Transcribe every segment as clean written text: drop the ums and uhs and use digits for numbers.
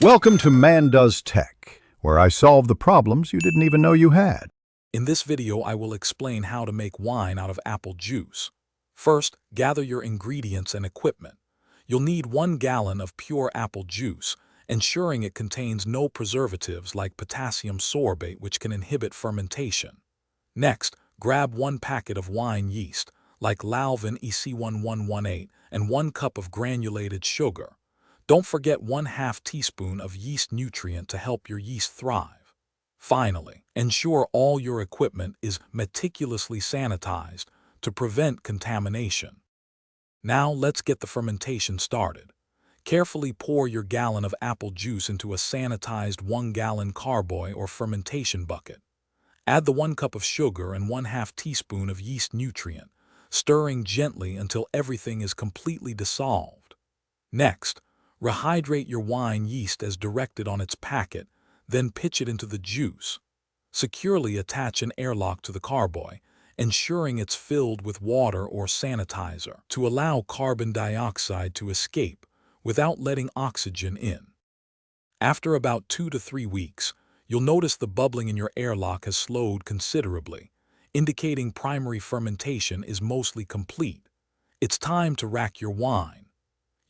Welcome to Man Does Tech, where I solve the problems you didn't even know you had. In this video, I will explain how to make wine out of apple juice. First, gather your ingredients and equipment. You'll need 1 gallon of pure apple juice, ensuring it contains no preservatives like potassium sorbate, which can inhibit fermentation. Next, grab 1 packet of wine yeast, like Lalvin EC1118, and 1 cup of granulated sugar. Don't forget 1/2 teaspoon of yeast nutrient to help your yeast thrive. Finally, ensure all your equipment is meticulously sanitized to prevent contamination. Now let's get the fermentation started. Carefully pour your gallon of apple juice into a sanitized 1-gallon carboy or fermentation bucket. Add the 1 cup of sugar and 1/2 teaspoon of yeast nutrient, stirring gently until everything is completely dissolved. Next, rehydrate your wine yeast as directed on its packet, then pitch it into the juice. Securely attach an airlock to the carboy, ensuring it's filled with water or sanitizer to allow carbon dioxide to escape without letting oxygen in. After about 2 to 3 weeks, you'll notice the bubbling in your airlock has slowed considerably, indicating primary fermentation is mostly complete. It's time to rack your wine.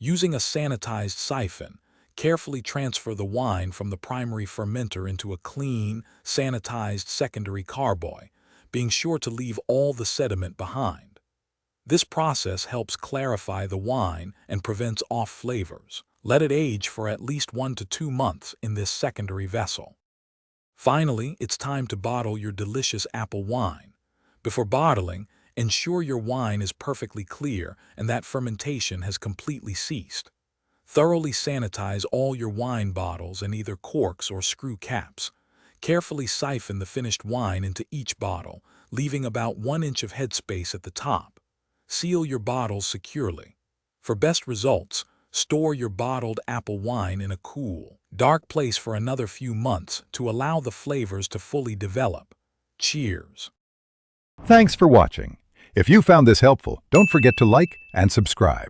Using a sanitized siphon, carefully transfer the wine from the primary fermenter into a clean, sanitized secondary carboy, being sure to leave all the sediment behind. This process helps clarify the wine and prevents off flavors. Let it age for at least 1 to 2 months in this secondary vessel. Finally, it's time to bottle your delicious apple wine. Before bottling, ensure your wine is perfectly clear and that fermentation has completely ceased. Thoroughly sanitize all your wine bottles and either corks or screw caps. Carefully siphon the finished wine into each bottle, leaving about 1 inch of headspace at the top. Seal your bottles securely. For best results, store your bottled apple wine in a cool, dark place for another few months to allow the flavors to fully develop. Cheers! Thanks for watching. If you found this helpful, don't forget to like and subscribe.